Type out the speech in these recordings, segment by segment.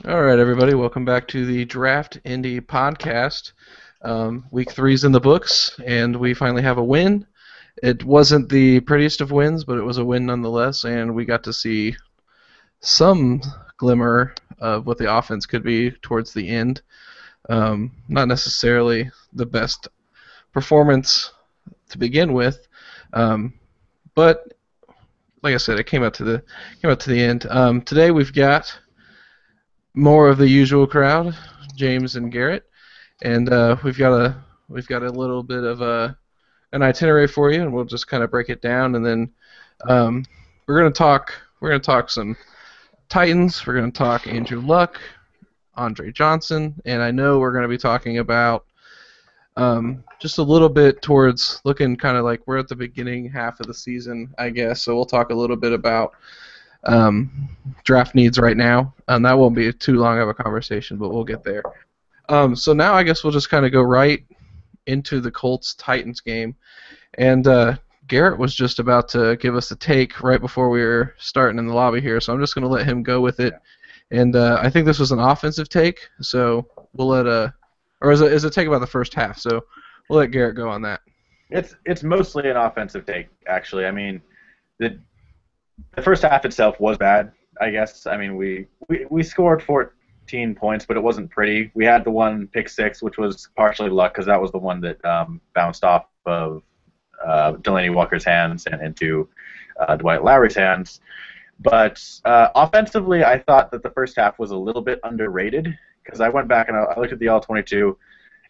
All right, everybody, welcome back to the Draft Indy podcast. Week three's in the books, and we finally have a win. It wasn't the prettiest of wins, but it was a win nonetheless, and we got to see some glimmer of what the offense could be towards the end. Not necessarily the best performance to begin with, but like I said, it came out to the end. Today we've got more of the usual crowd, James and Garrett, and we've got a little bit of an itinerary for you, and we'll just kind of break it down, and then um, we're gonna talk some Titans, we're gonna talk Andrew Luck, Andre Johnson, and I know we're gonna be talking about just a little bit towards looking kind of like we're at the beginning half of the season, I guess. So we'll talk a little bit about draft needs right now. That won't be too long of a conversation, but we'll get there. So now I guess we'll just kind of go right into the Colts-Titans game. And Garrett was just about to give us a take right before we were starting in the lobby here, so I'm just going to let him go with it. And I think this was an offensive take, so we'll let or is it a take about the first half? So we'll let Garrett go on that. It's mostly an offensive take, actually. I mean, the first half itself was bad, I guess. I mean, we scored 14 points, but it wasn't pretty. We had the one pick six, which was partially luck because that was the one that bounced off of Delaney Walker's hands and into Dwight Lowry's hands. But offensively, I thought that the first half was a little bit underrated because I went back and I looked at the All-22,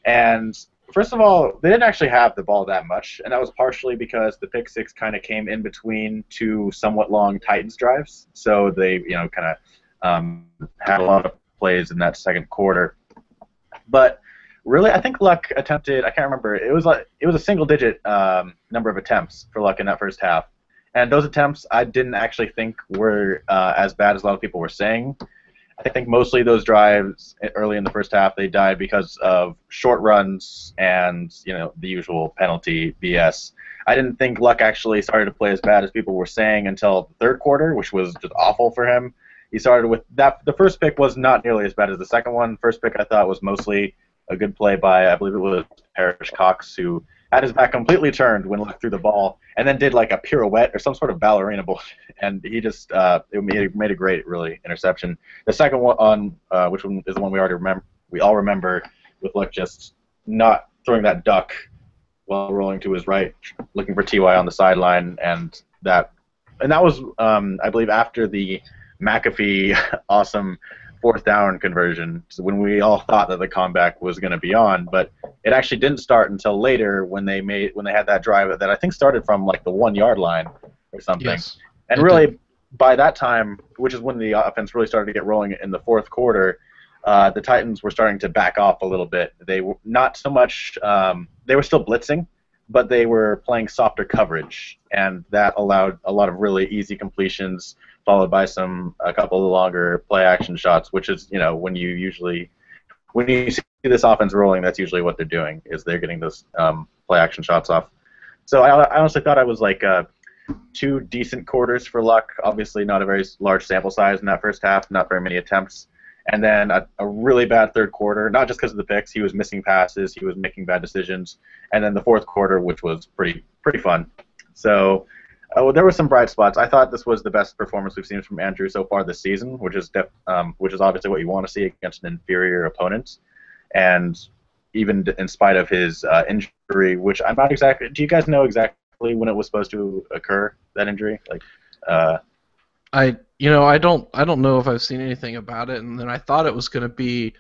and first of all, they didn't actually have the ball that much, and that was partially because the pick six kind of came in between two somewhat long Titans drives, so they kind of had a lot of plays in that second quarter. But really, I think Luck attempted, I can't remember, it was a single-digit number of attempts for Luck in that first half. And those attempts I didn't actually think were as bad as a lot of people were saying. I think mostly those drives early in the first half, they died because of short runs and the usual penalty BS. I didn't think Luck actually started to play as bad as people were saying until the third quarter, which was just awful for him. He started with that. The first pick was not nearly as bad as the second one. First pick I thought was mostly a good play by, I believe it was Parrish Cox, who had his back completely turned when Luck threw the ball, and then did like a pirouette or some sort of ballerina bull, and he just made a great really interception. The second one, which one is the one we all remember, with Luck just not throwing that duck while rolling to his right, looking for Ty on the sideline, and that was I believe after the McAfee awesome fourth down conversion, when we all thought that the comeback was going to be on, but it actually didn't start until later when they had that drive that I think started from like the 1 yard line or something. Yes, and really, by that time, which is when the offense really started to get rolling in the fourth quarter, the Titans were starting to back off a little bit. They were not so much. They were still blitzing, but they were playing softer coverage, and that allowed a lot of really easy completions, followed by a couple of longer play action shots, which is when you see this offense rolling, that's usually what they're doing, is they're getting those play action shots off. So I honestly thought I was like two decent quarters for Luck. Obviously not a very large sample size in that first half, not very many attempts, and then a really bad third quarter, not just because of the picks. He was missing passes, he was making bad decisions, and then the fourth quarter, which was pretty fun. So there were some bright spots. I thought this was the best performance we've seen from Andrew so far this season, which is obviously what you want to see against an inferior opponent. And even in spite of his injury, which I'm not exactly. Do you guys know exactly when it was supposed to occur, that injury? I don't know if I've seen anything about it, and then I thought it was going to be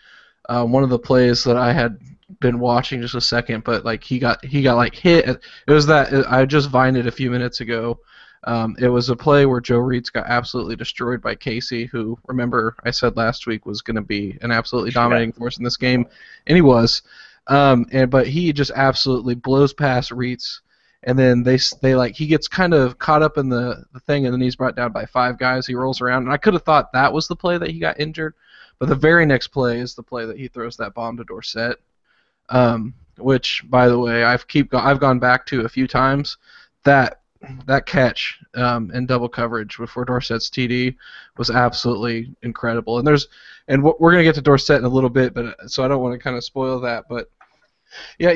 one of the plays that I had been watching just a second, but like he got like hit. It was that I just vined it a few minutes ago. It was a play where Joe Reitz got absolutely destroyed by Casey, who, remember, I said last week was going to be an absolutely dominating force in this game, and he was. But he just absolutely blows past Reitz, and then he gets kind of caught up in the thing, and then he's brought down by 5 guys. He rolls around, and I could have thought that was the play that he got injured, but the very next play is the play that he throws that bomb to Dorsett, which, by the way, I've gone back to a few times. That that catch in double coverage before Dorsett's TD was absolutely incredible. We're gonna get to Dorsett in a little bit, but so I don't want to kind of spoil that. But yeah, I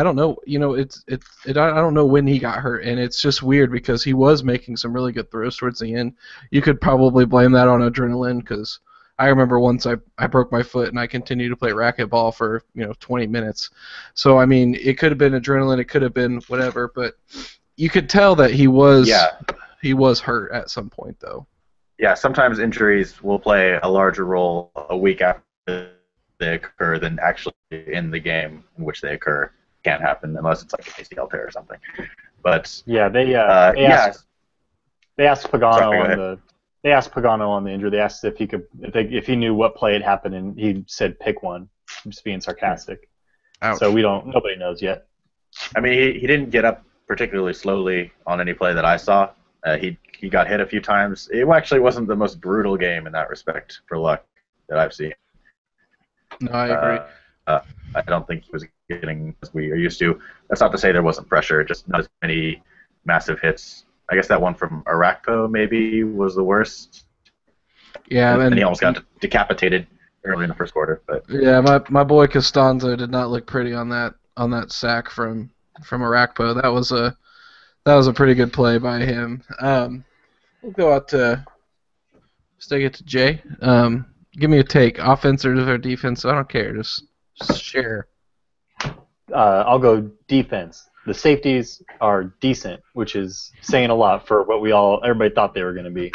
don't know, I don't know when he got hurt, and it's just weird because he was making some really good throws towards the end. You could probably blame that on adrenaline because I remember once I broke my foot and I continued to play racquetball for 20 minutes. So I mean, it could have been adrenaline, it could have been whatever, but you could tell that he was hurt at some point though. Yeah, sometimes injuries will play a larger role a week after they occur than actually in the game in which they occur. Can't happen unless it's like an ACL tear or something. But yeah, they asked Pagano on the injury. They asked if he knew what play had happened, and he said pick one, just being sarcastic. Ouch. So nobody knows yet. I mean, he didn't get up particularly slowly on any play that I saw. He got hit a few times. It actually wasn't the most brutal game in that respect for Luck that I've seen. No, I agree. I don't think he was getting as we are used to. That's not to say there wasn't pressure, just not as many massive hits. I guess that one from Arakpo maybe was the worst. Yeah, and he almost got decapitated early in the first quarter. But yeah, my boy Costanzo did not look pretty on that sack from Arakpo. That was a pretty good play by him. We'll go out to take it to Jay. Give me a take, offense or defense. I don't care. Just share. I'll go defense. The safeties are decent, which is saying a lot for what everybody thought they were going to be.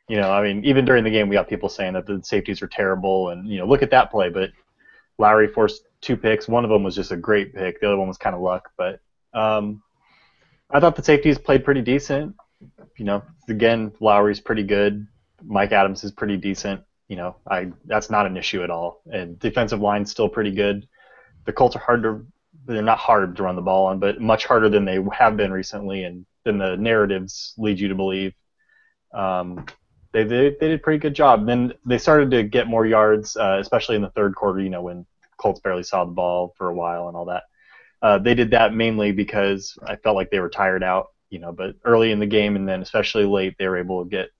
I mean, even during the game, we got people saying that the safeties are terrible, and look at that play. But Lowry forced 2 picks. One of them was just a great pick. The other one was kind of luck. But I thought the safeties played pretty decent. Again, Lowry's pretty good. Mike Adams is pretty decent. That's not an issue at all. And defensive line's still pretty good. The Colts are they're not hard to run the ball on, but much harder than they have been recently, and than the narratives lead you to believe. They did a pretty good job. Then they started to get more yards, especially in the third quarter, when Colts barely saw the ball for a while and all that. They did that mainly because I felt like they were tired out, but early in the game and then especially late, they were able to get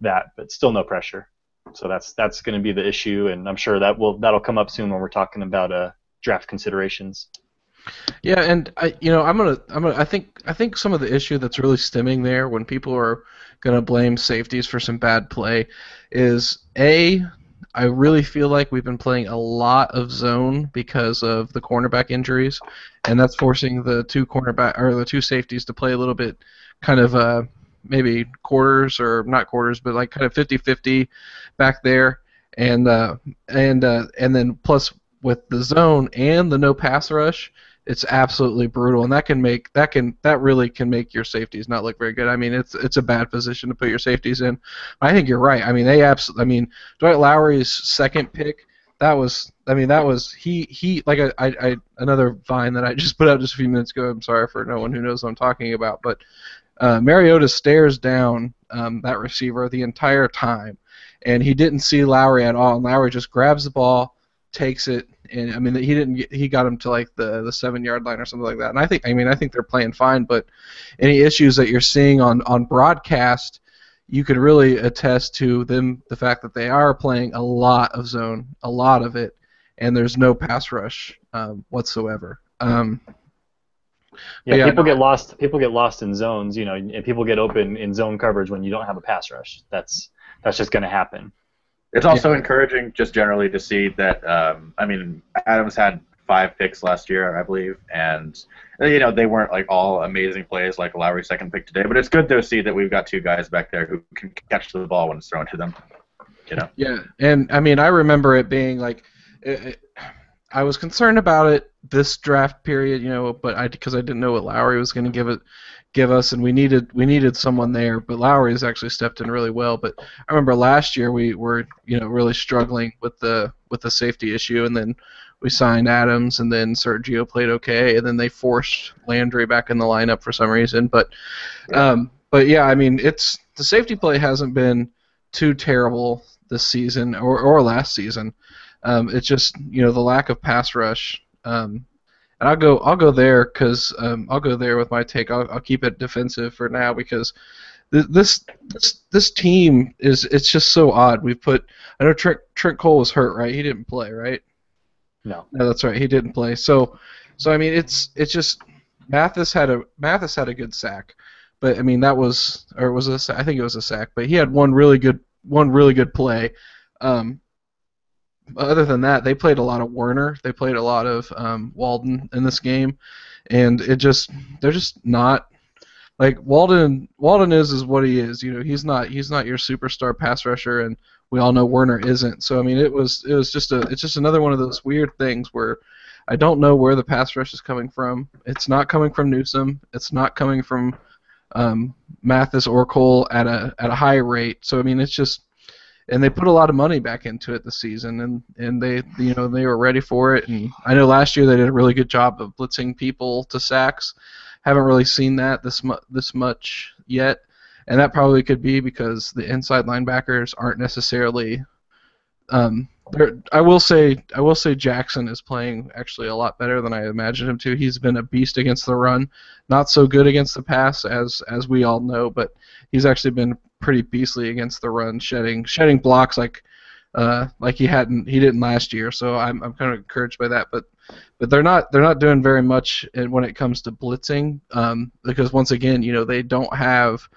that, but still no pressure. So that's going to be the issue, and I'm sure that'll come up soon when we're talking about draft considerations. Yeah, and I think some of the issue that's really stemming there when people are going to blame safeties for some bad play is I really feel like we've been playing a lot of zone because of the cornerback injuries, and that's forcing the two safeties to play a little bit kind of maybe quarters or not quarters, but like kind of 50-50 back there, and then plus with the zone and the no pass rush, it's absolutely brutal, and that really can make your safeties not look very good. I mean, it's a bad position to put your safeties in. I think you're right. I mean, Dwight Lowery's second pick, he like another Vine that I just put out just a few minutes ago. I'm sorry for no one who knows what I'm talking about, but Mariota stares down that receiver the entire time, and he didn't see Lowry at all, and Lowry just grabs the ball, takes it, and I mean he got him to like the 7-yard line or something like that. And I think they're playing fine, but any issues that you're seeing on broadcast, you could really attest to the fact that they are playing a lot of zone, a lot of it, and there's no pass rush whatsoever. People get lost. People get lost in zones, and people get open in zone coverage when you don't have a pass rush. That's just going to happen. It's also encouraging, just generally, to see that. Adams had 5 picks last year, I believe, and they weren't like all amazing plays like Lowry's second pick today. But it's good to see that we've got 2 guys back there who can catch the ball when it's thrown to them. Yeah, and I mean, I remember it being like, I was concerned about it this draft period, but because I didn't know what Lowry was going to give us, and we needed someone there. But Lowry has actually stepped in really well. But I remember last year we were really struggling with the safety issue, and then we signed Adams, and then Sergio played okay, and then they forced Landry back in the lineup for some reason. But yeah, I mean, the safety play hasn't been too terrible this season or last season. It's just the lack of pass rush. And I'll go there because I'll go there with my take. I'll keep it defensive for now because this team it's just so odd. I know Trent Cole was hurt, right? He didn't play, right? No. No, that's right. He didn't play. So I mean, it's just Mathis had a good sack, but I mean that was or was it a sack? I think it was a sack, but he had one really good play. Um, Other than that, they played a lot of Werner. They played a lot of Walden in this game, and they're just not like Walden. Walden is what he is. You know, he's not your superstar pass rusher, and we all know Werner isn't. So I mean, it's just another one of those weird things where I don't know where the pass rush is coming from. It's not coming from Newsome. It's not coming from Mathis or Cole at a high rate. So I mean, it's just and they put a lot of money back into it this season, and they were ready for it. And I know last year they did a really good job of blitzing people to sacks. Haven't really seen that this much yet, and that probably could be because the inside linebackers aren't necessarily. I will say Jackson is playing actually a lot better than I imagined him to. He's been a beast against the run, not so good against the pass as we all know, but he's actually been pretty beastly against the run, shedding blocks like he didn't last year. So I'm kind of encouraged by that, but they're not doing very much when it comes to blitzing because once again, they don't have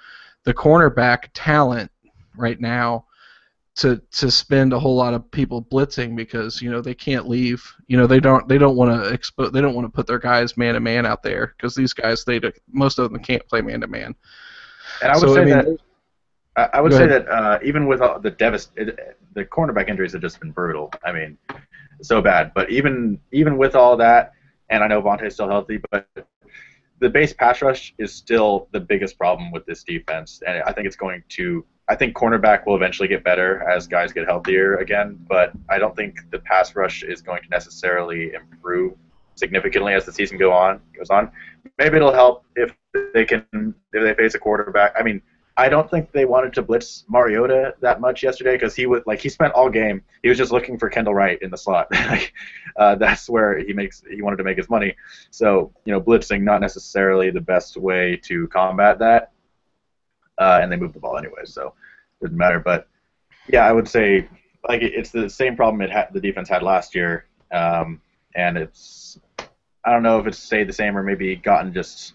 the cornerback talent right now to spend a whole lot of people blitzing because they can't leave. They don't want to put their guys man to man out there because these guys most of them can't play man to man. And I would say that even with all the cornerback injuries have just been brutal. I mean, so bad. But even with all that, and I know Vontae's still healthy, but the base pass rush is still the biggest problem with this defense. And I think I think cornerback will eventually get better as guys get healthier again, but I don't think the pass rush is going to necessarily improve significantly as the season goes on. Maybe it'll help if they face a quarterback. I mean, I don't think they wanted to blitz Mariota that much yesterday because he spent all game. He was just looking for Kendall Wright in the slot. That's where he wanted to make his money. So blitzing not necessarily the best way to combat that. And they moved the ball anyway, so it doesn't matter. But yeah, I would say it's the same problem the defense had last year, and I don't know if it's stayed the same or maybe gotten just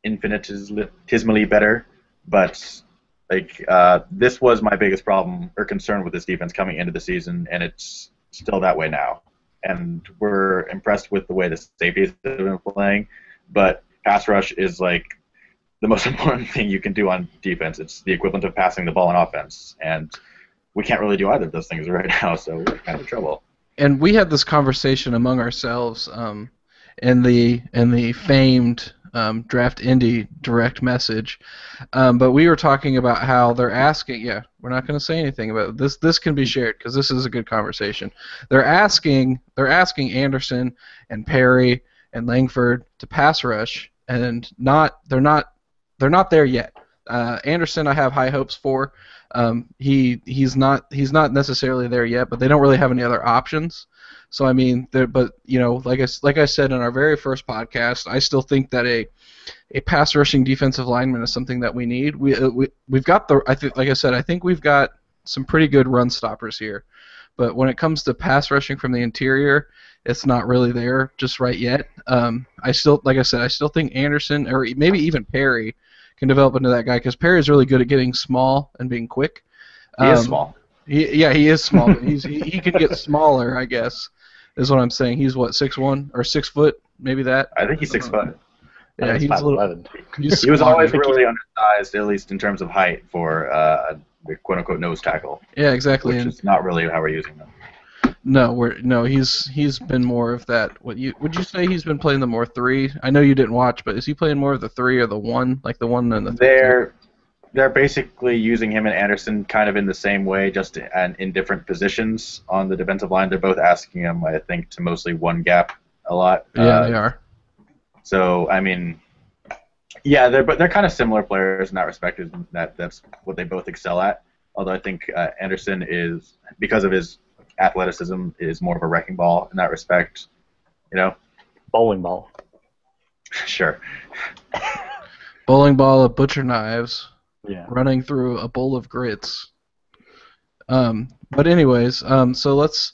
infinitesimally better, but this was my biggest problem or concern with this defense coming into the season, and it's still that way now. And we're impressed with the way the safeties have been playing, but pass rush is the most important thing you can do on defense. It's the equivalent of passing the ball on offense, and we can't really do either of those things right now, so we're kind of in trouble. And we had this conversation among ourselves in the famed Draft Indy direct message, but we were talking about how they're asking. Yeah, we're not going to say anything about it. This can be shared because this is a good conversation. They're asking Anderson and Perry and Langford to pass rush, and they're not there yet. Anderson, I have high hopes for. He's not necessarily there yet, but they don't really have any other options. So I mean, like I said in our very first podcast, I still think that a pass rushing defensive lineman is something that we need. We've got I think we've got some pretty good run stoppers here, but when it comes to pass rushing from the interior, it's not really there just right yet. I still think Anderson or maybe even Perry can develop into that guy because Perry is really good at getting small and being quick. He is small. He is small. But he can get smaller, I guess, is what I'm saying. He's what, 6'1" or 6 foot, maybe that. I think he's 6 foot. Yeah, he's 5'11". He was always really undersized, at least in terms of height, for a quote unquote nose tackle. Yeah, exactly. Which is not really how we're using them. No, he's been more of that. Would you say he's been playing the more 3? I know you didn't watch, but is he playing more of the 3 or the 1, like the 1 and the? They're basically using him and Anderson kind of in the same way, just in different positions on the defensive line. They're both asking him, I think, to mostly one gap a lot. Yeah, they are. So I mean, yeah, they're kind of similar players in that respect. That's what they both excel at. Although I think Anderson is, because of his athleticism, is more of a wrecking ball in that respect. Bowling ball. Sure. Bowling ball of butcher knives Yeah. running through a bowl of grits. But anyways, so let's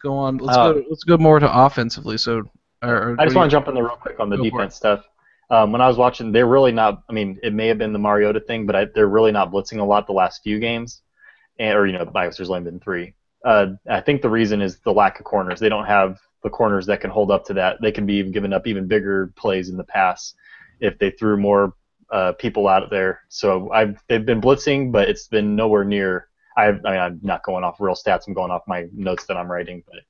go on. Let's go more to offensively. So, I just want to jump in there real quick on the defense stuff. When I was watching, they're really not. I mean, it may have been the Mariota thing, but they're really not blitzing a lot the last few games, or I guess there's only been 3. I think the reason is the lack of corners. They don't have the corners that can hold up to that. They can be giving up even bigger plays in the pass if they threw more people out there. So they've been blitzing, but it's been nowhere near. I'm not going off real stats. I'm going off my notes that I'm writing, but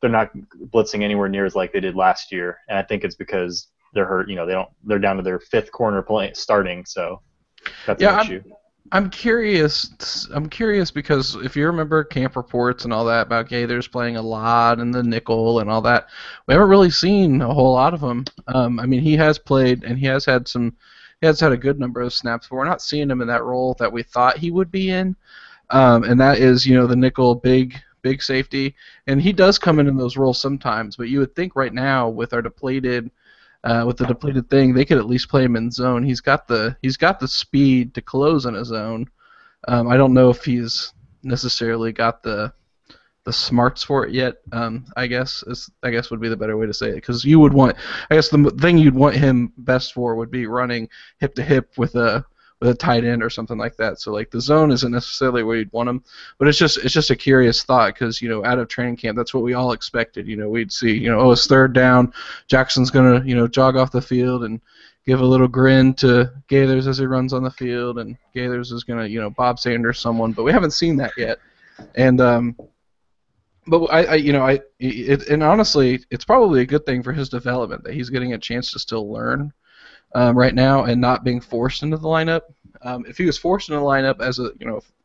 they're not blitzing anywhere near as like they did last year. And I think it's because they're hurt. They're down to their 5th corner starting. So that's an issue. I'm curious. I'm curious because if you remember camp reports and all that about Gaithers playing a lot in the nickel and all that, we haven't really seen a whole lot of him. I mean, he has played and he has had a good number of snaps, but we're not seeing him in that role that we thought he would be in. And that is, the nickel big safety, and he does come in those roles sometimes. But you would think right now with the depleted thing, they could at least play him in zone. He's got the speed to close in a zone. I don't know if he's necessarily got the smarts for it yet. I guess would be the better way to say it, because you would want. I guess the thing you'd want him best for would be running hip to hip with a tight end or something like that. So like the zone isn't necessarily where you'd want him, but it's just a curious thought because out of training camp that's what we all expected. We'd see it's 3rd down, Jackson's gonna jog off the field and give a little grin to Gaithers as he runs on the field, and Gaithers is gonna Bob Sanders someone, but we haven't seen that yet. And but and honestly, it's probably a good thing for his development that he's getting a chance to still learn. Right now, and not being forced into the lineup. If he was forced into the lineup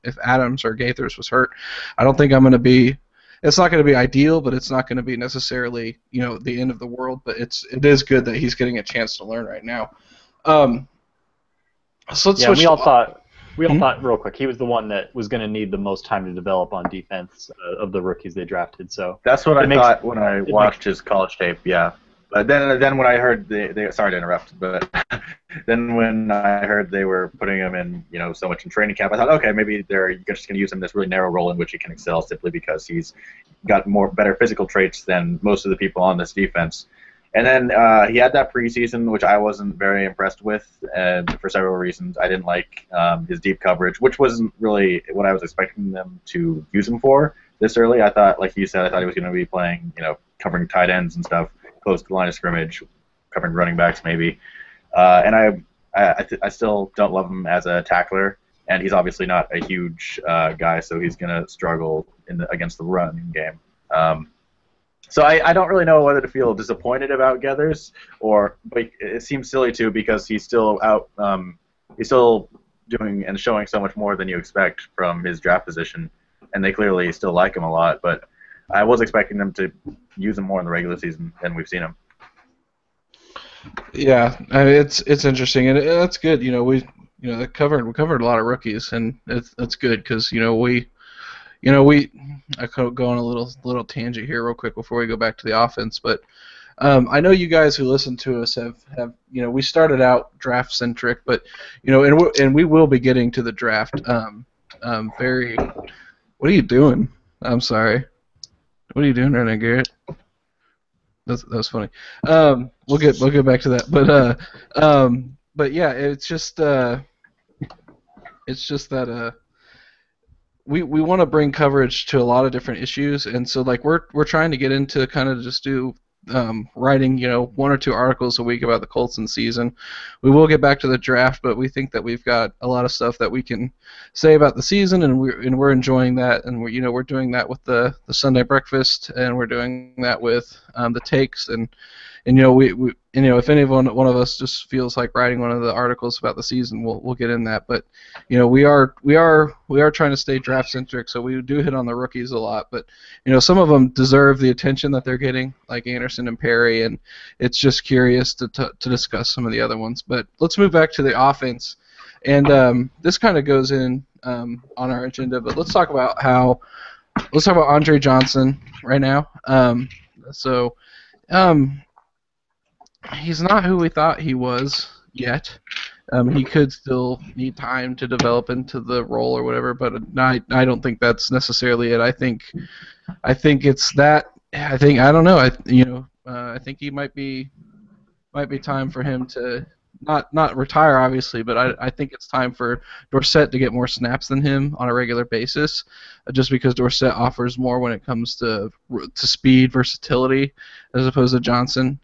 if Adams or Gaithers was hurt, I don't think it's not going to be ideal, but it's not going to be necessarily the end of the world. But it is good that he's getting a chance to learn right now. So let's switch. We all thought real quick he was the one that was going to need the most time to develop on defense of the rookies they drafted. So that's what I thought when I watched his college tape. Yeah. But then when I heard they sorry to interrupt, but then when I heard they were putting him in so much in training camp, I thought, okay, maybe they're just going to use him in this really narrow role in which he can excel simply because he's got better physical traits than most of the people on this defense. And then he had that preseason, which I wasn't very impressed with, and for several reasons. I didn't like his deep coverage, which wasn't really what I was expecting them to use him for this early. I thought, like you said, I thought he was going to be playing, covering tight ends and stuff close to the line of scrimmage, covering running backs maybe. And I still don't love him as a tackler, and he's obviously not a huge guy, so he's going to struggle against the running game. So I don't really know whether to feel disappointed about Gaithers, but it seems silly too because he's still out. He's still doing and showing so much more than you expect from his draft position, and they clearly still like him a lot. But I was expecting them to use him more in the regular season than we've seen him. Yeah, I mean, it's interesting, and that's good. We covered a lot of rookies, and it's good because I could go on a little tangent here real quick before we go back to the offense, but I know you guys who listen to us have we started out draft centric, but and we will be getting to the draft. Very. What are you doing? I'm sorry. What are you doing right now, Garrett? That was funny. We'll get back to that, but yeah, it's just that we want to bring coverage to a lot of different issues, and so like we're trying to get into kind of just do writing 1 or 2 articles a week about the Colts and season. We will get back to the draft, but we think that we've got a lot of stuff that we can say about the season, and we're enjoying that, and we're doing that with the Sunday breakfast, and we're doing that with the takes, and we if any one of us just feels like writing one of the articles about the season, we'll get in that. But we are trying to stay draft centric, so we do hit on the rookies a lot. But some of them deserve the attention that they're getting, like Anderson and Perry, and it's just curious to discuss some of the other ones. But let's move back to the offense, and this kind of goes in on our agenda. But let's talk about Andre Johnson right now. So. Um, he's not who we thought he was yet. He could still need time to develop into the role or whatever, but I don't think that's necessarily it. I think it's that. I don't know. I think he might be time for him to not retire, obviously, but I think it's time for Dorsett to get more snaps than him on a regular basis, just because Dorsett offers more when it comes to speed, versatility, as opposed to Johnson.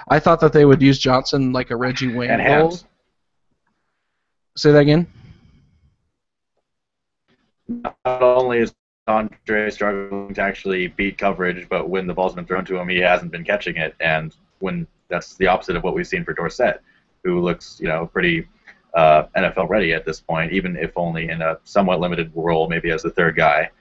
I thought that they would use Johnson like a Reggie Wayne And role. hands. Say that again. Not only is Andre struggling to actually beat coverage, but when the ball's been thrown to him, he hasn't been catching it. And when that's the opposite of what we've seen for Dorsett, who looks, pretty NFL ready at this point, even if only in a somewhat limited role, maybe as the third guy,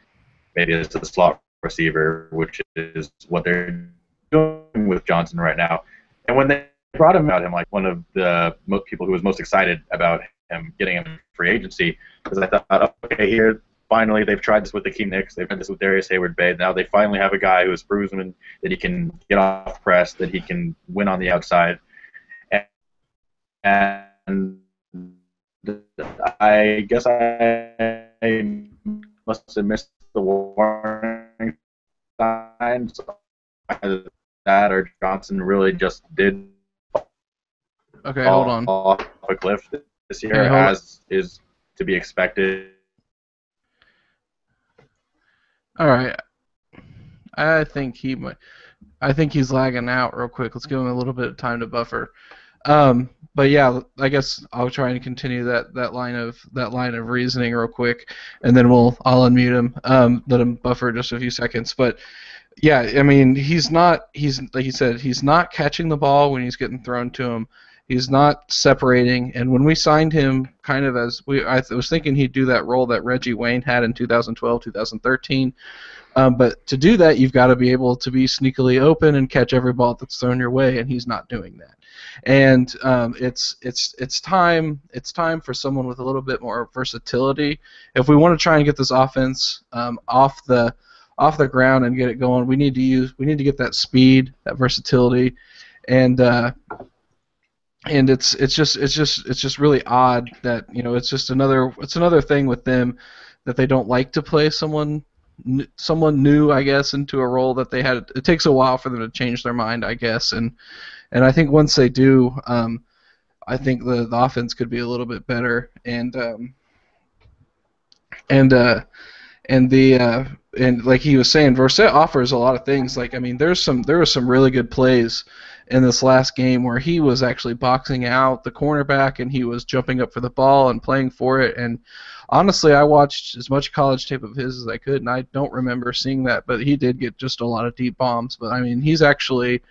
maybe as the slot receiver, which is what they're doing with Johnson right now. And when they brought him out, like one of the people who was most excited about him getting him free agency, because I thought, okay, here finally they've tried this with the Key Knicks, they've done this with Darius Hayward-Bay. Now they finally have a guy who has proven that he can get off press, that he can win on the outside, and I guess I must have missed the warning signs. Either that or Johnson really just did Okay, hold on. off a cliff this year, Hey, as is to be expected. All right. I think he's lagging out real quick. Let's give him a little bit of time to buffer. But yeah, I guess I'll try and continue that line of reasoning real quick, and then I'll unmute him. Let him buffer just a few seconds. But yeah, I mean, he's like you said, he's not catching the ball when he's getting thrown to him. He's not separating. And when we signed him, kind of I was thinking he'd do that role that Reggie Wayne had in 2012, 2013. But to do that, you've got to be able to be sneakily open and catch every ball that's thrown your way, and he's not doing that. And it's time for someone with a little bit more versatility. If we want to try and get this offense off the ground and get it going, we need to get that speed, that versatility, and it's just really odd that it's another thing with them that they don't like to play someone new, I guess, into a role that they had. It takes a while for them to change their mind, I guess, and I think once they do, I think the offense could be a little bit better, and like he was saying, Dorsett offers a lot of things. Like, I mean, there were some really good plays in this last game where he was actually boxing out the cornerback and he was jumping up for the ball and playing for it. And honestly, I watched as much college tape of his as I could, and I don't remember seeing that. But he did get just a lot of deep bombs. But I mean, he's actually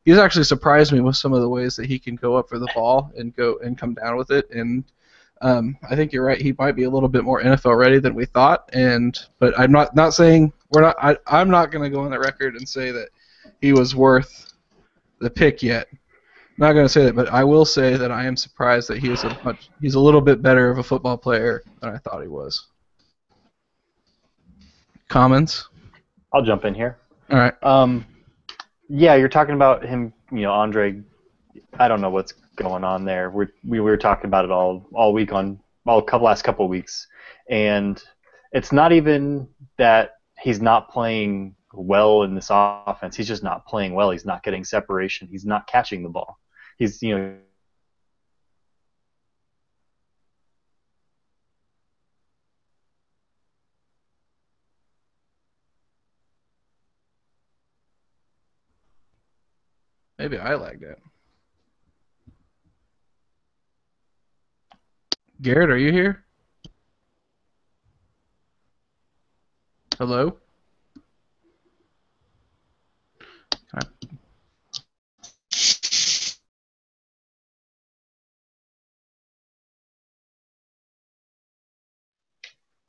surprised me with some of the ways that he can go up for the ball and come down with it. And I think you're right. He might be a little bit more NFL ready than we thought. But I'm not saying I'm not going to go on the record and say that he was worth the pick yet. I'm not going to say that, but I will say that I am surprised that he's a little bit better of a football player than I thought he was. Comments? I'll jump in here. All right. Yeah, you're talking about him, Andre. I don't know what's going on there. We were talking about it all week last couple of weeks, and it's not even that he's not playing well in this offense. He's just not playing well. He's not getting separation. He's not catching the ball. He's Maybe I lagged out. Garrett, are you here? Hello?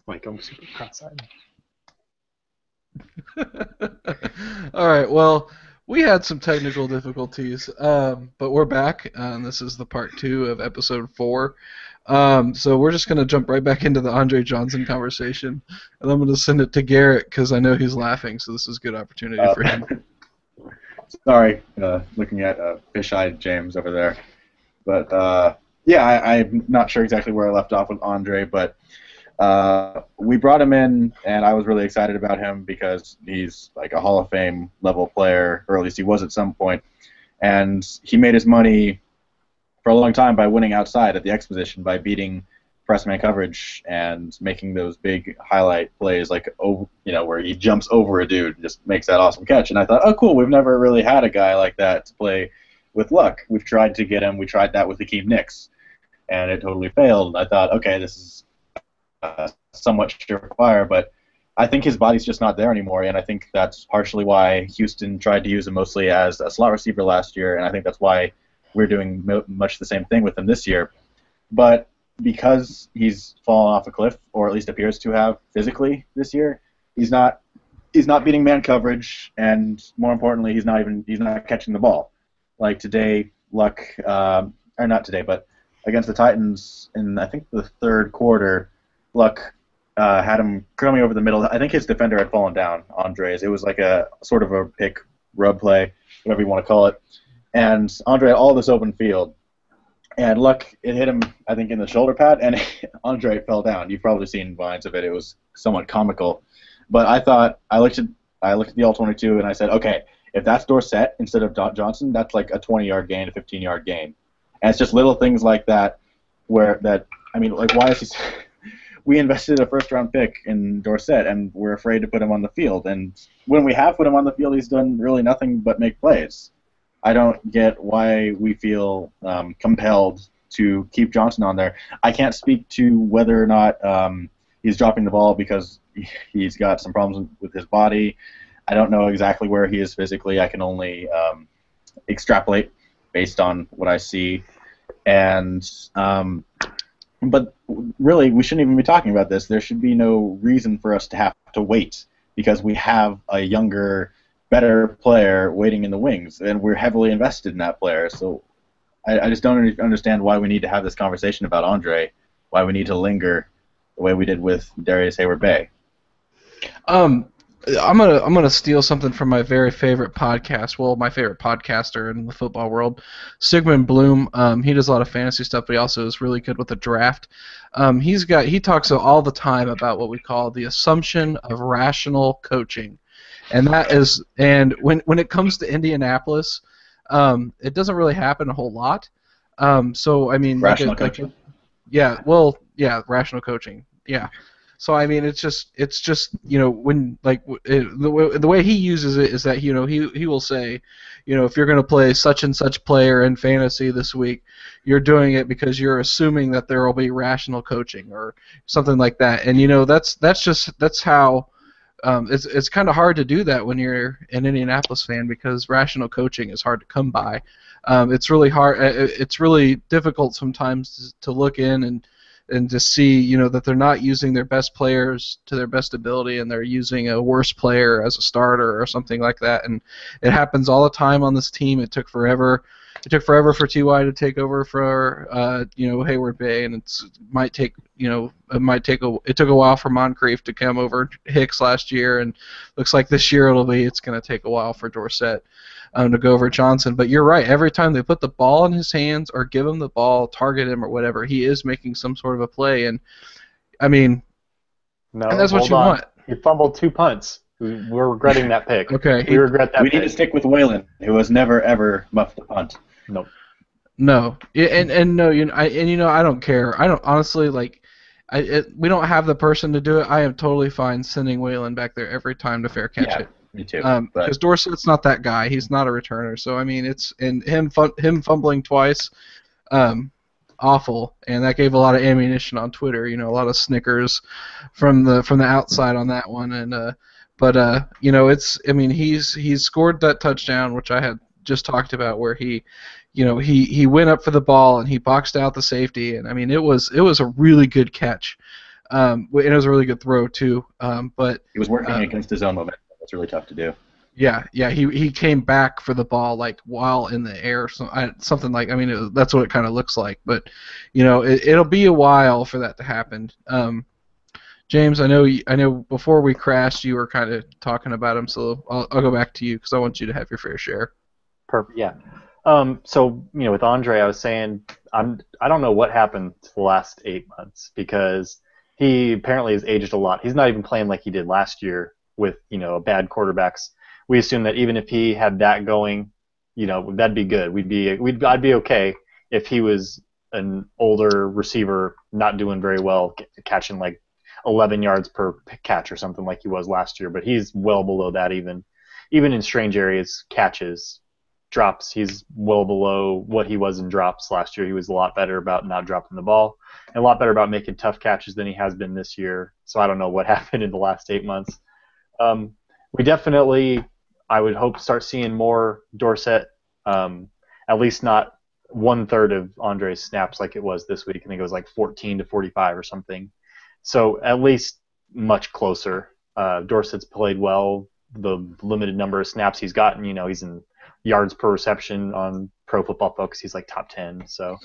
like I'm super cross-eyed. All right, well, we had some technical difficulties, but we're back, and this is the part 2 of episode 4. So we're just going to jump right back into the Andre Johnson conversation, and I'm going to send it to Garrett because I know he's laughing, so this is a good opportunity for him. Sorry, looking at fish-eyed James over there. But yeah, I'm not sure exactly where I left off with Andre, but we brought him in, and I was really excited about him because he's like a Hall of Fame level player, or at least he was at some point. And he made his money for a long time by winning outside at the X position, by beating press man coverage and making those big highlight plays, like where he jumps over a dude and just makes that awesome catch. And I thought, oh cool, we've never really had a guy like that to play with Luck. We've tried to get him. We tried that with Hakeem Nicks, and it totally failed. I thought, okay, this is somewhat surefire, but I think his body's just not there anymore, and I think that's partially why Houston tried to use him mostly as a slot receiver last year, and I think that's why we're doing much the same thing with him this year. But because he's fallen off a cliff, or at least appears to have physically this year, he's not beating man coverage, and more importantly, he's not catching the ball. Like today, Luck, or not today, but against the Titans in I think the third quarter, Luck had him coming over the middle. I think his defender had fallen down, Andre's. It was like a sort of a pick rub play, whatever you want to call it. And Andre had all this open field. And Luck, it hit him, I think, in the shoulder pad, and Andre fell down. You've probably seen vines of it. It was somewhat comical. But I thought, I looked at the all-22, and I said, okay, if that's Dorsett instead of Johnson, that's like a 20-yard gain, a 15-yard gain. And it's just little things like that why is he... We invested a first-round pick in Dorsett, and we're afraid to put him on the field. And when we have put him on the field, he's done really nothing but make plays. I don't get why we feel compelled to keep Johnson on there. I can't speak to whether or not he's dropping the ball because he's got some problems with his body. I don't know exactly where he is physically. I can only extrapolate based on what I see. But really, we shouldn't even be talking about this. There should be no reason for us to have to wait because we have a younger, better player waiting in the wings, and we're heavily invested in that player. So I just don't understand why we need to have this conversation about Andre, why we need to linger the way we did with Darius Hayward-Bay. I'm gonna steal something from my very favorite podcast. Well, my favorite podcaster in the football world, Sigmund Bloom. He does a lot of fantasy stuff, but he also is really good with the draft. He talks all the time about what we call the assumption of rational coaching, and when it comes to Indianapolis, it doesn't really happen a whole lot. So I mean, rational coaching. Rational coaching. Yeah. So I mean, it's just when the way he uses it is that he will say, if you're going to play such and such player in fantasy this week, you're doing it because you're assuming that there will be rational coaching or something like that. And that's how it's kind of hard to do that when you're an Indianapolis fan because rational coaching is hard to come by. It's really hard. It's really difficult sometimes to look in and to see, that they're not using their best players to their best ability and they're using a worse player as a starter or something like that. And it happens all the time on this team. It took forever. It took forever for Ty to take over for Hayward-Bay, and it took a while for Moncrief to come over Hicks last year, and looks like this year it's going to take a while for Dorsett to go over Johnson. But you're right. Every time they put the ball in his hands or give him the ball, target him or whatever, he is making some sort of a play. And I mean, and that's what you want. He fumbled 2 punts. We're regretting that pick. Okay. We regret that. We need to stick with Waylon, who has never ever muffed a punt. Nope. No, and no, I don't care. I don't honestly like. We don't have the person to do it. I am totally fine sending Waylon back there every time to fair catch it. Me too. Because Dorsett's not that guy. He's not a returner. So I mean, it's him fumbling twice, awful, and that gave a lot of ammunition on Twitter. A lot of snickers from the outside on that one. And he's scored that touchdown, which I had just talked about, where he went up for the ball and he boxed out the safety, and I mean it was a really good catch, and it was a really good throw too. But he was working against his own momentum. That's really tough to do. Yeah, he came back for the ball like while in the air, something like. I mean, that's what it kind of looks like. But it'll be a while for that to happen. James, I know. Before we crashed, you were kind of talking about him, so I'll go back to you because I want you to have your fair share. Perfect. Yeah. So with Andre, I was saying I don't know what happened to the last 8 months because he apparently has aged a lot. He's not even playing like he did last year with bad quarterbacks. We assume that even if he had that going, that'd be good. I'd be okay if he was an older receiver not doing very well, catching like 11 yards per catch or something like he was last year. But he's well below that even in strange areas catches. Drops, he's well below what he was in drops last year. He was a lot better about not dropping the ball and a lot better about making tough catches than he has been this year. So I don't know what happened in the last 8 months. We definitely, I would hope, start seeing more Dorsett, at least not 1/3 of Andre's snaps like it was this week. I think it was like 14 to 45 or something. So at least much closer. Dorsett's played well. The limited number of snaps he's gotten, he's in yards per reception on Pro Football Focus. He's like top 10. So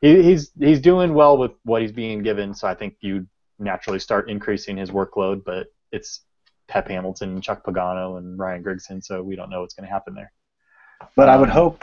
he's doing well with what he's being given. So I think you naturally start increasing his workload. But it's Pep Hamilton, Chuck Pagano, and Ryan Grigson. So we don't know what's going to happen there. But I would hope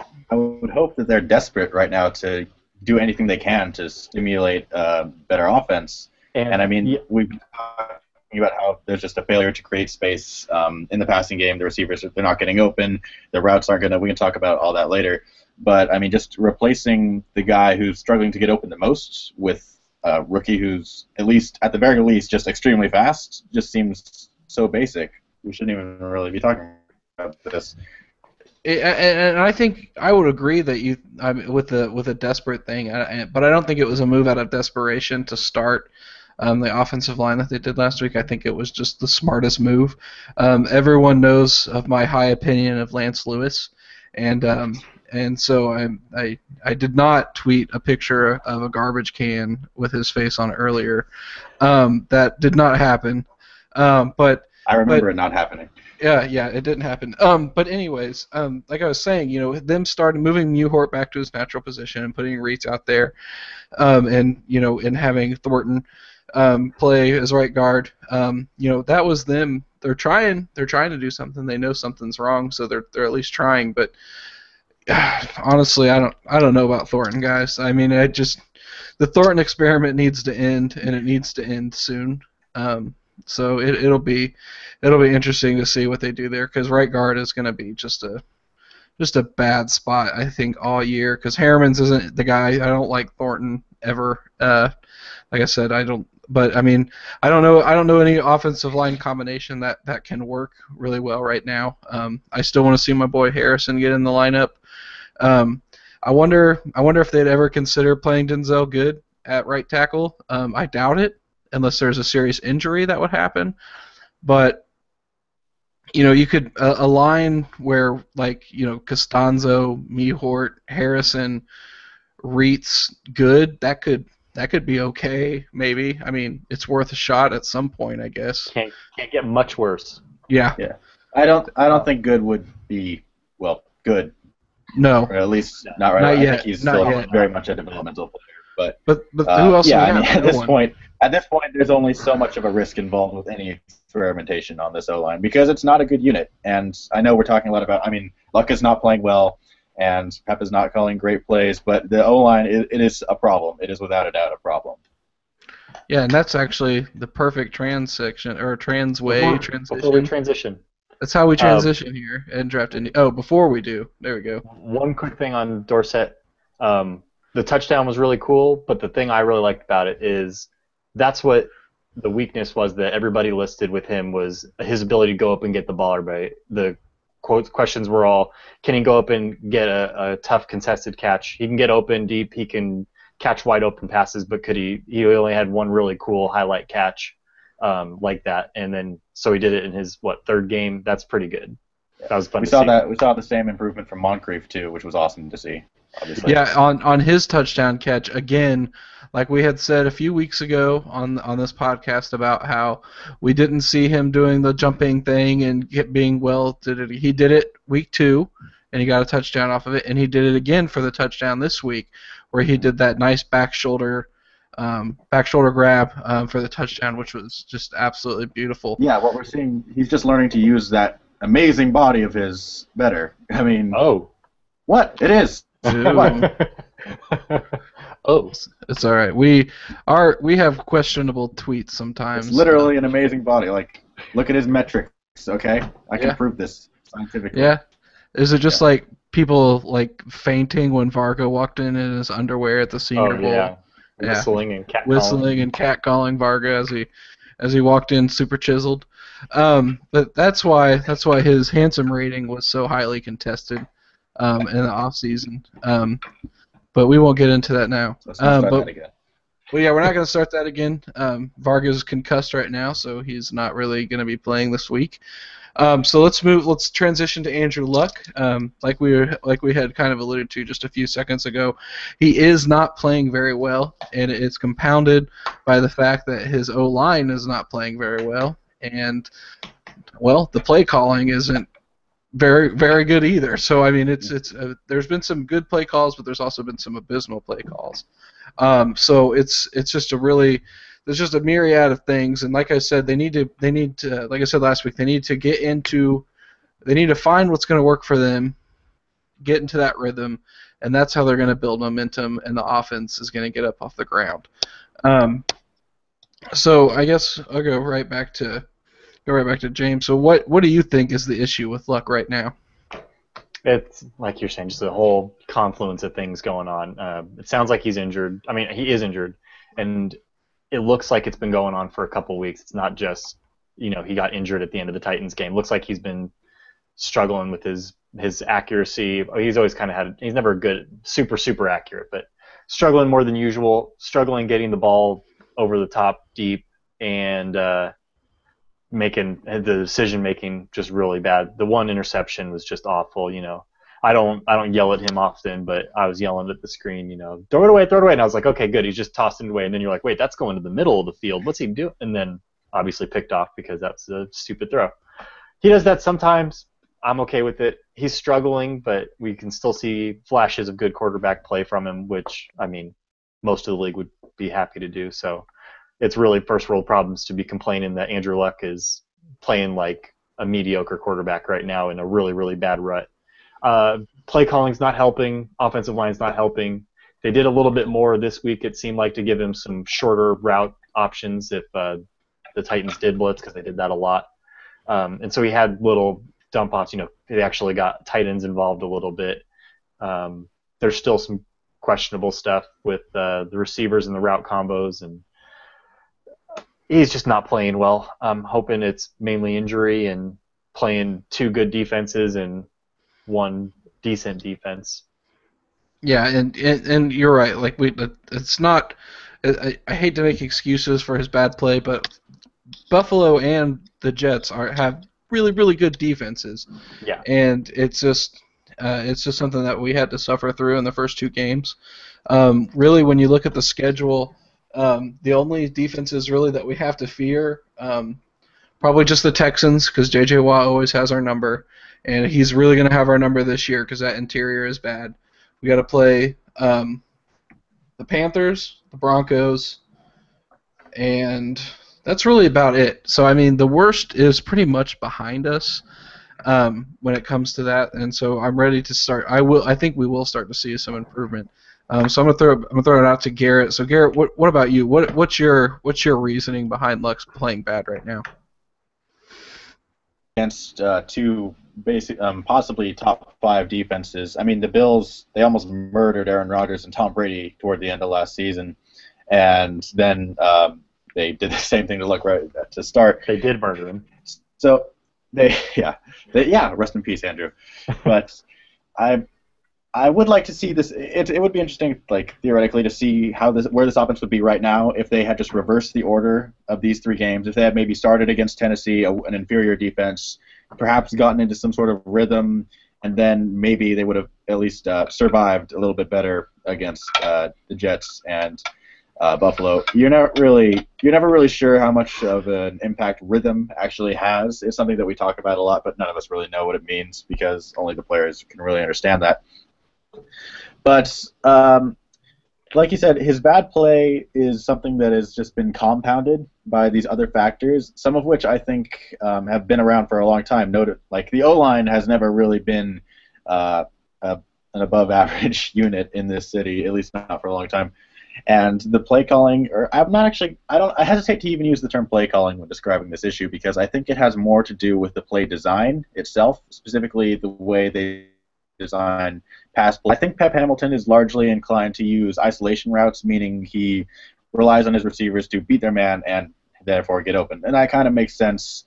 that they're desperate right now to do anything they can to stimulate better offense. And I mean, we've been talking about how there's just a failure to create space in the passing game. The receivers, they're not getting open. The routes aren't going to. We can talk about all that later. But I mean, just replacing the guy who's struggling to get open the most with a rookie who's at the very least, just extremely fast just seems so basic. We shouldn't even really be talking about this. And I think I would agree that with a desperate thing, but I don't think it was a move out of desperation to start the offensive line that they did last week. I think it was just the smartest move. Everyone knows of my high opinion of Lance Lewis, and so I did not tweet a picture of a garbage can with his face on it earlier. That did not happen. But I remember it not happening. Yeah, it didn't happen. But anyways, like I was saying, them started moving Newhart back to his natural position and putting Reitz out there, and having Thornton play as right guard. That was them. They're trying to do something. They know something's wrong, so they're at least trying. But honestly, I don't know about Thornton, guys. I mean, the Thornton experiment needs to end, and it needs to end soon. So it'll be interesting to see what they do there, because right guard is going to be just a bad spot, I think, all year, because Harriman's isn't the guy. I don't like Thornton ever. Like I said, I don't. But I mean, I don't know any offensive line combination that can work really well right now. I still want to see my boy Harrison get in the lineup. I wonder if they'd ever consider playing Denzel Good at right tackle. I doubt it, unless there's a serious injury that would happen. But you could a line where Costanzo, Mehort, Harrison, Reitz, Good, that could be okay, maybe. I mean, it's worth a shot at some point, I guess. Can't get much worse. Yeah. Yeah. I don't think Good would be good. No. Or at least not right now. Not yet. I think he's still very much a developmental player. But who else? Yeah, I mean, at this point, there's only so much of a risk involved with any experimentation on this O-line because it's not a good unit. And I know we're talking a lot about. I mean, Luck is not playing well, and Pep is not calling great plays. But the O-line, it is a problem. It is without a doubt a problem. Yeah, and that's actually the perfect transition. Before we transition. That's how we transition here and draft Indy. Oh, before we do, there we go. One quick thing on Dorsett. The touchdown was really cool, but the thing I really liked about it is that's what the weakness was that everybody listed with him was his ability to go up and get the ball. Right? The questions were all, can he go up and get a tough contested catch? He can get open deep. He can catch wide open passes, but could he only had one really cool highlight catch like that, and then so he did it in his third game. That's pretty good. That was fun. We saw the same improvement from Moncrief too, which was awesome to see. Obviously. Yeah, on his touchdown catch again, like we had said a few weeks ago on this podcast about how we didn't see him doing the jumping thing and being he did it week 2 and he got a touchdown off of it, and he did it again for the touchdown this week where he did that nice back shoulder back shoulder grab for the touchdown, which was just absolutely beautiful. Yeah, what we're seeing, he's just learning to use that amazing body of his better. I mean, what? It is. Come on. It's all right. We have questionable tweets sometimes. It's literally an amazing body. Like, look at his metrics. Okay, I can prove this scientifically. Yeah. Is it just like people like fainting when Varga walked in his underwear at the Senior Bowl? Yeah. Whistling and catcalling Varga as he walked in, super chiseled. But that's why his handsome rating was so highly contested in the off season. But we won't get into that now. Let's not start that again. Well, yeah, we're not going to start that again. Varga's concussed right now, so he's not really going to be playing this week. So let's transition to Andrew Luck. Like we had kind of alluded to just a few seconds ago, he is not playing very well, and it's compounded by the fact that his O-line is not playing very well, and well, the play calling isn't very, very good either. So I mean, there's been some good play calls, but there's also been some abysmal play calls. So it's just there's just a myriad of things, and like I said, they need to like I said last week, they need to find what's going to work for them, get into that rhythm, and that's how they're going to build momentum, and the offense is going to get up off the ground. So I guess I'll go right back to James. So what do you think is the issue with Luck right now? It's like you're saying, just a whole confluence of things going on. It sounds like he's injured. I mean, he is injured, and it looks like it's been going on for a couple weeks. It's not just, he got injured at the end of the Titans game. Looks like he's been struggling with his accuracy. He's always kind of had. He's never good, super accurate, but struggling more than usual. Struggling getting the ball over the top deep, and making the decision making just really bad. The one interception was just awful. I don't yell at him often, but I was yelling at the screen. Throw it away, and I was like, okay, good. He's just tossing it away, and then you're like, wait, that's going to the middle of the field. What's he doing? And then obviously picked off because that's a stupid throw. He does that sometimes. I'm okay with it. He's struggling, but we can still see flashes of good quarterback play from him, which I mean, most of the league would be happy to do. So. It's really first world problems to be complaining that Andrew Luck is playing like a mediocre quarterback right now in a really, really bad rut. Play calling's not helping. Offensive line's not helping. They did a little bit more this week, it seemed like, to give him some shorter route options if the Titans did blitz, because they did that a lot. And so he had little dump-offs. They actually got tight ends involved a little bit. There's still some questionable stuff with the receivers and the route combos, and he's just not playing well. I'm hoping it's mainly injury and playing two good defenses and one decent defense. Yeah, and you're right. Like it's not. I hate to make excuses for his bad play, but Buffalo and the Jets have really, really good defenses. Yeah. And it's just something that we had to suffer through in the first two games. Really, when you look at the schedule. The only defenses really that we have to fear, probably just the Texans, because J.J. Watt always has our number, and he's really going to have our number this year because that interior is bad. We got to play the Panthers, the Broncos, and that's really about it. So I mean, the worst is pretty much behind us when it comes to that, and so I'm ready to start. I think we will start to see some improvement. So I'm gonna throw it out to Garrett. So Garrett, what about you? What's your reasoning behind Luck's playing bad right now? Against two basic, possibly top 5 defenses. I mean, the Bills, they almost murdered Aaron Rodgers and Tom Brady toward the end of last season, and then they did the same thing to Luck right to start. They did murder him. So rest in peace, Andrew. But I would like to see this. It would be interesting, like theoretically, to see where this offense would be right now if they had just reversed the order of these 3 games. If they had maybe started against Tennessee, an inferior defense, perhaps gotten into some sort of rhythm, and then maybe they would have at least survived a little bit better against the Jets and Buffalo. You're never really sure how much of an impact rhythm actually has. It's something that we talk about a lot, but none of us really know what it means because only the players can really understand that. But like you said, his bad play is something that has just been compounded by these other factors, some of which I think have been around for a long time. Noted, like the O-line has never really been an above-average unit in this city, at least not for a long time. And the play calling, or I'm not actually, I hesitate to even use the term play calling when describing this issue because I think it has more to do with the play design itself, specifically the way they design pass play. I think Pep Hamilton is largely inclined to use isolation routes, meaning he relies on his receivers to beat their man and therefore get open. And that kind of makes sense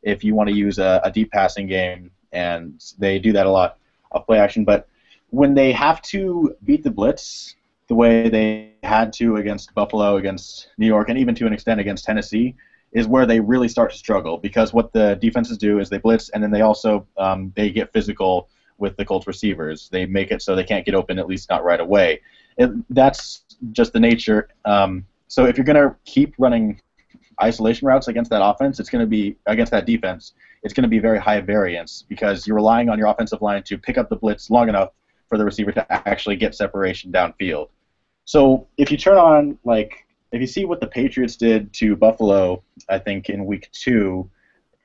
if you want to use a deep passing game, and they do that a lot of play action. But when they have to beat the blitz the way they had to against Buffalo, against New York, and even to an extent against Tennessee, is where they really start to struggle because what the defenses do is they blitz and then they also they get physical with the Colts receivers. They make it so they can't get open, at least not right away. That's just the nature. So if you're going to keep running isolation routes against that offense, it's going to be against that defense. It's going to be very high variance because you're relying on your offensive line to pick up the blitz long enough for the receiver to actually get separation downfield. So if you turn on, like, if you see what the Patriots did to Buffalo, I think in week 2,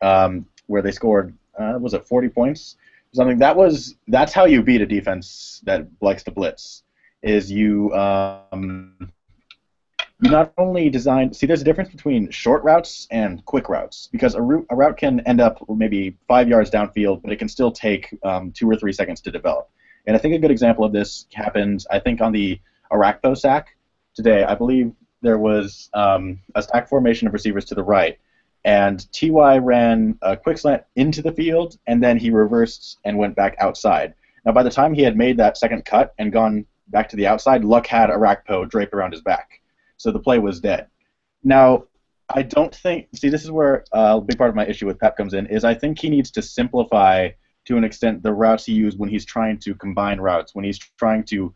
where they scored, was it 40 points? Something that's how you beat a defense that likes to blitz. Is you not only design. See, there's a difference between short routes and quick routes because a route can end up maybe 5 yards downfield, but it can still take 2 or 3 seconds to develop. And I think a good example of this happened, I think, on the Arakpo sack today. I believe there was a stack formation of receivers to the right, and T.Y. ran a quick slant into the field, and then he reversed and went back outside. Now, by the time he had made that second cut and gone back to the outside, Luck had Arakpo draped around his back. So the play was dead. Now, I don't think... See, this is where a big part of my issue with Pep comes in, is I think he needs to simplify, to an extent, the routes he uses when he's trying to combine routes, when he's trying to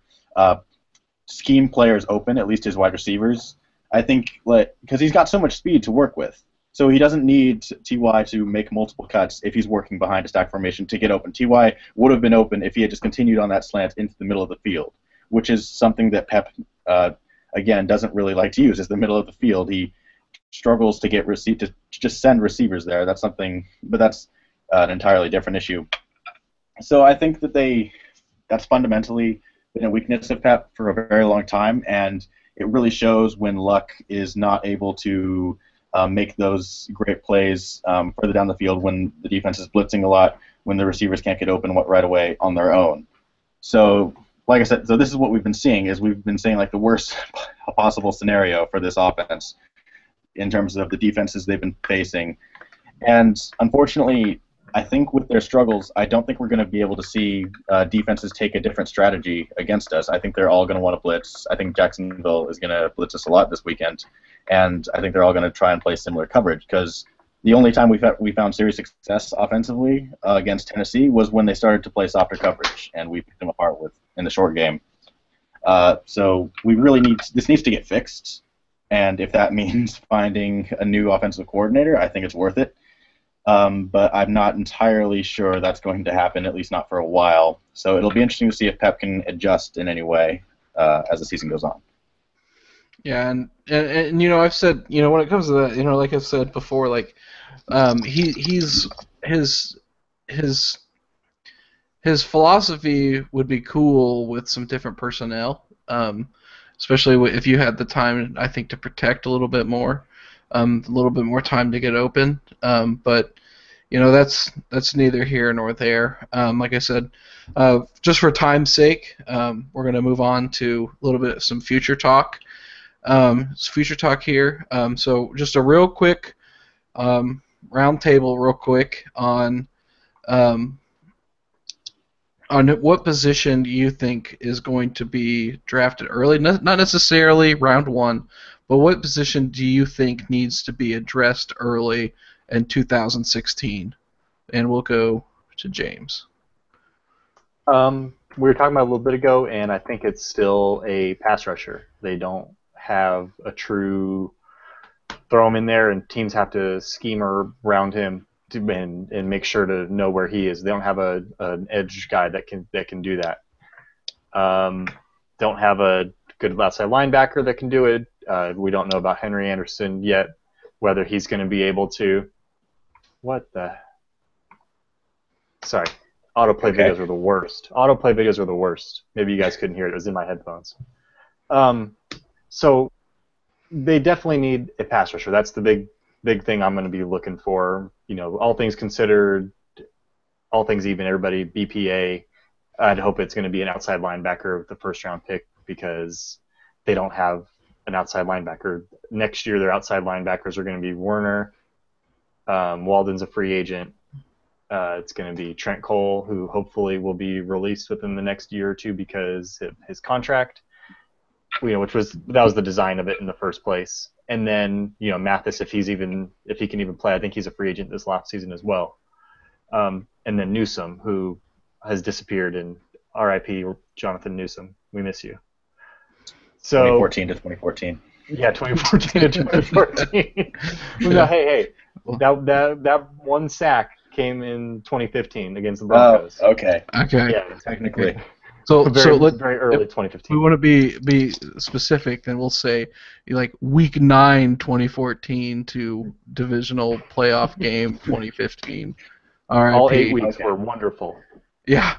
scheme players open, at least his wide receivers. I think, because he's got so much speed to work with. So he doesn't need T.Y. to make multiple cuts if he's working behind a stack formation to get open. T.Y. would have been open if he had just continued on that slant into the middle of the field, which is something that Pep, again, doesn't really like to use, is the middle of the field. He struggles to get to just send receivers there. That's something, but that's an entirely different issue. So I think that that's fundamentally been a weakness of Pep for a very long time, and it really shows when Luck is not able to make those great plays further down the field when the defense is blitzing a lot, when the receivers can't get open right away on their own. So, like I said, so this is what we've been seeing, is we've been seeing like the worst possible scenario for this offense in terms of the defenses they've been facing. And unfortunately, I think with their struggles, I don't think we're going to be able to see defenses take a different strategy against us. I think they're all going to want to blitz. I think Jacksonville is going to blitz us a lot this weekend. And I think they're all going to try and play similar coverage because the only time we found serious success offensively against Tennessee was when they started to play softer coverage, and we picked them apart in the short game. So we really this needs to get fixed, and if that means finding a new offensive coordinator, I think it's worth it. But I'm not entirely sure that's going to happen, at least not for a while. So it'll be interesting to see if Pep can adjust in any way as the season goes on. Yeah, and I've said, when it comes to that, like I've said before, like his philosophy would be cool with some different personnel, especially if you had the time, I think, to protect a little bit more time to get open. But that's neither here nor there. Like I said, just for time's sake, we're going to move on to a little bit of some future talk. Future talk here. So just a real quick round table, real quick on what position do you think is going to be drafted early? Not necessarily round 1, but what position do you think needs to be addressed early in 2016? And we'll go to James. We were talking about a little bit ago, and I think it's still a pass rusher. They don't have a true throw him in there, and teams have to scheme around him and make sure to know where he is. They don't have an edge guy that can do that. Don't have a good outside linebacker that can do it. We don't know about Henry Anderson yet, whether he's going to be able to. What the? Sorry. Autoplay videos were the worst. Autoplay videos were the worst. Maybe you guys couldn't hear it. It was in my headphones. So they definitely need a pass rusher. That's the big thing I'm going to be looking for. All things considered, all things even, everybody, BPA, I'd hope it's going to be an outside linebacker with the first-round pick because they don't have an outside linebacker. Next year, their outside linebackers are going to be Werner. Walden's a free agent. It's going to be Trent Cole, who hopefully will be released within the next year or two because of his contract. That was the design of it in the first place. And then Mathis, if he can even play, I think he's a free agent this last season as well. And then Newsome, who has disappeared, and R.I.P. Jonathan Newsome. We miss you. So 2014 to 2014. Yeah, 2014 to 2014. No, hey, that one sack came in 2015 against the Broncos. Oh, okay. Yeah, technically. So very early 2015. We want to be specific, then we'll say like week 9 2014 to divisional playoff game 2015. All 8 weeks were wonderful. Yeah,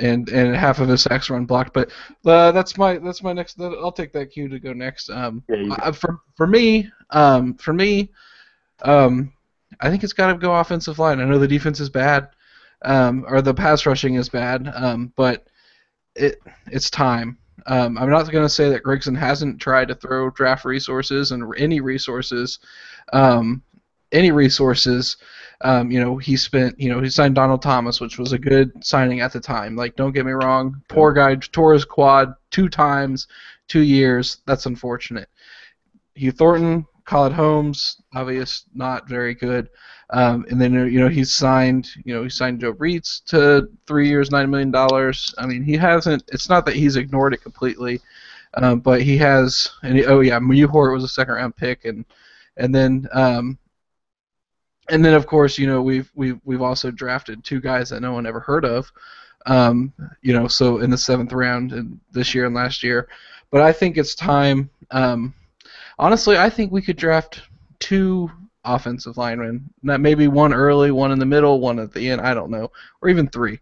and half of his sacks were unblocked. But that's my next. I'll take that cue to go next. For me, I think it's got to go offensive line. I know the defense is bad, or the pass rushing is bad, but it's time. I'm not going to say that Grigson hasn't tried to throw draft resources and any resources. He signed Donald Thomas, which was a good signing at the time. Like, don't get me wrong, poor guy tore his quad 2 times, 2 years. That's unfortunate. Hugh Thornton, Khaled Holmes, obvious, not very good. And then he signed Joe Reitz to 3 years, $9 million. I mean, he hasn't. It's not that he's ignored it completely, but he has. Mewhort was a second-round pick, and then of course we've also drafted 2 guys that no one ever heard of. So in the 7th round and this year and last year, but I think it's time. Honestly, I think we could draft 2 offensive linemen. Maybe 1 early, 1 in the middle, 1 at the end. I don't know, or even 3.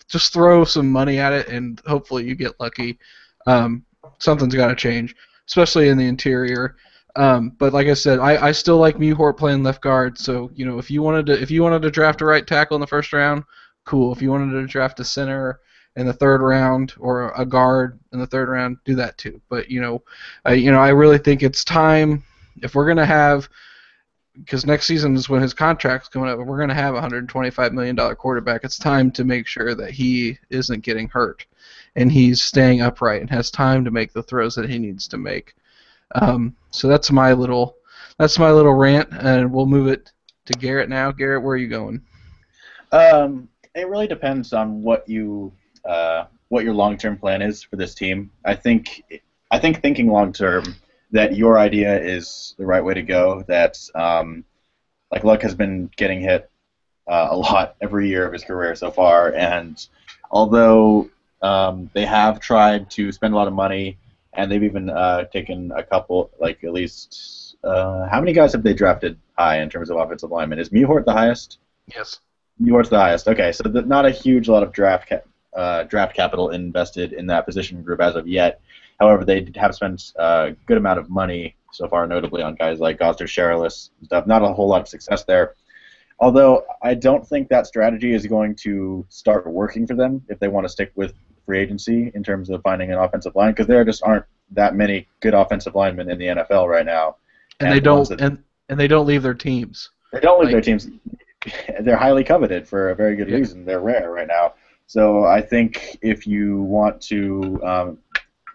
Just throw some money at it, and hopefully you get lucky. Something's got to change, especially in the interior. But like I said, I still like Mewhort playing left guard. So if you wanted to draft a right tackle in the first round, cool. If you wanted to draft a center in the 3rd round or a guard in the 3rd round, do that too. But I really think it's time if we're gonna have, because next season is when his contract's coming up, and we're gonna have a $125 million quarterback. It's time to make sure that he isn't getting hurt, and he's staying upright and has time to make the throws that he needs to make. So that's my little rant, and we'll move it to Garrett now. Garrett, where are you going? It really depends on what your long-term plan is for this team. I think thinking long-term, that your idea is the right way to go. That Luck has been getting hit a lot every year of his career so far, and although they have tried to spend a lot of money, and they've even taken a couple, at least, how many guys have they drafted high in terms of offensive linemen? Is Mewhort the highest? Yes. Mewhort's the highest. Okay, so not a huge lot of draft capital invested in that position group as of yet. However, they have spent a good amount of money so far, notably on guys like Gosder Sharalis and stuff. Not a whole lot of success there. Although I don't think that strategy is going to start working for them if they want to stick with free agency in terms of finding an offensive line, because there just aren't that many good offensive linemen in the NFL right now. And they don't leave their teams. They don't leave their teams. They're highly coveted for a very good reason. They're rare right now. So I think if you want to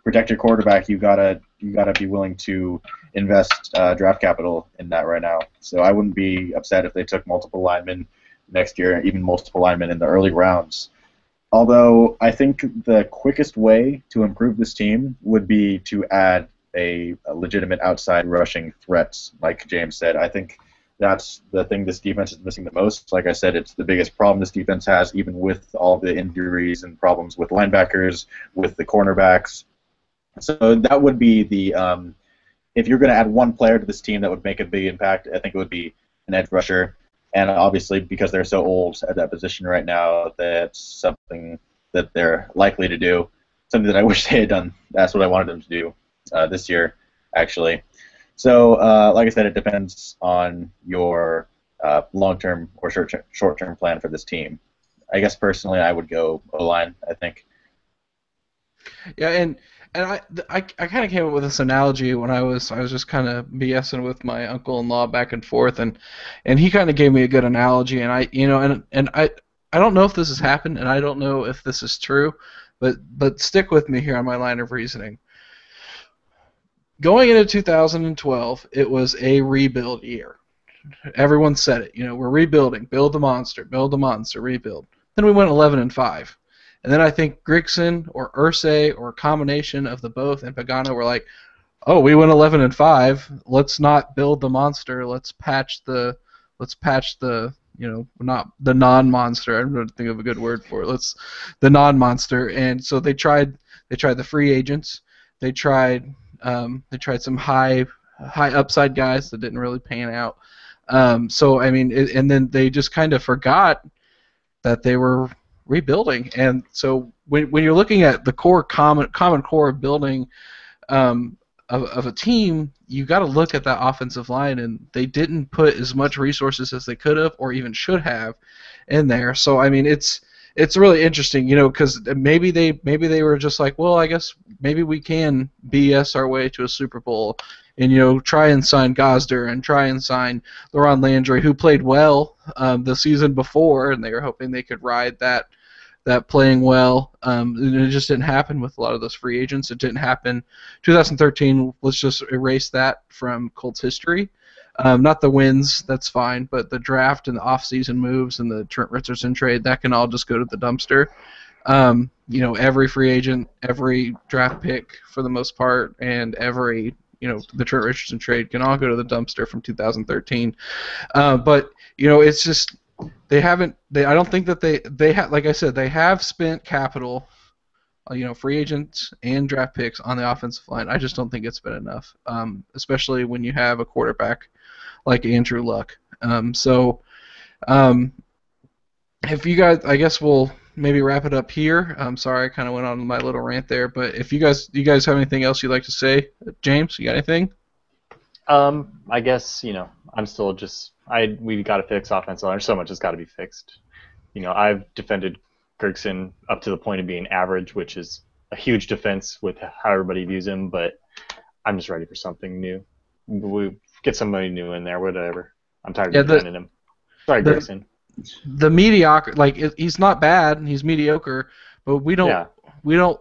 protect your quarterback, you gotta be willing to invest draft capital in that right now. So I wouldn't be upset if they took multiple linemen next year, even multiple linemen in the early rounds. Although I think the quickest way to improve this team would be to add a legitimate outside rushing threat, like James said. I think that's the thing this defense is missing the most. Like I said, it's the biggest problem this defense has, even with all the injuries and problems with linebackers, with the cornerbacks. So that would be the if you're going to add one player to this team that would make a big impact, I think it would be an edge rusher. And obviously, because they're so old at that position right now, that's something that they're likely to do. Something that I wish they had done. That's what I wanted them to do this year, actually. So, like I said, it depends on your long-term or short-term plan for this team. I guess personally, I would go O-line, I think. Yeah, and I kind of came up with this analogy when I was just kind of BSing with my uncle-in-law back and forth, and he kind of gave me a good analogy, and I don't know if this has happened, and I don't know if this is true, but stick with me here on my line of reasoning. Going into 2012, it was a rebuild year. Everyone said it. We're rebuilding. Build the monster, rebuild. Then we went 11-5. And then I think Grigson or Irsay or a combination of the both and Pagano were like, oh, we went 11-5. Let's not build the monster. Let's patch the not the non-monster. I'm going to think of a good word for it. The non-monster. And so they tried the free agents. They tried some high upside guys that didn't really pan out. And then they just kind of forgot that they were rebuilding. And so when you're looking at the core common core of building of a team, you got to look at that offensive line, and they didn't put as much resources as they could have or even should have in there. So it's really interesting, because maybe they were just like, well, I guess maybe we can BS our way to a Super Bowl, and try and sign Gosder and try and sign Laron Landry, who played well the season before, and they were hoping they could ride that playing well. And it just didn't happen with a lot of those free agents. It didn't happen. 2013, let's just erase that from Colts history. Not the wins, that's fine, but the draft and the off-season moves and the Trent Richardson trade, that can all just go to the dumpster. Every free agent, every draft pick for the most part, and every the Trent Richardson trade can all go to the dumpster from 2013. But it's just they haven't. I don't think that they have. Like I said, they have spent capital, free agents and draft picks on the offensive line. I just don't think it's been enough, especially when you have a quarterback like Andrew Luck. If you guys, I guess we'll maybe wrap it up here. I'm sorry, I kind of went on my little rant there, but if you guys have anything else you'd like to say, James, you got anything? I guess I'm still we got to fix offensive line. So much has got to be fixed. I've defended Grigson up to the point of being average, which is a huge defense with how everybody views him, but I'm just ready for something new. We get somebody new in there, whatever. I'm tired of defending him. Sorry, Grigson. The mediocre, he's not bad, he's mediocre, but we don't want no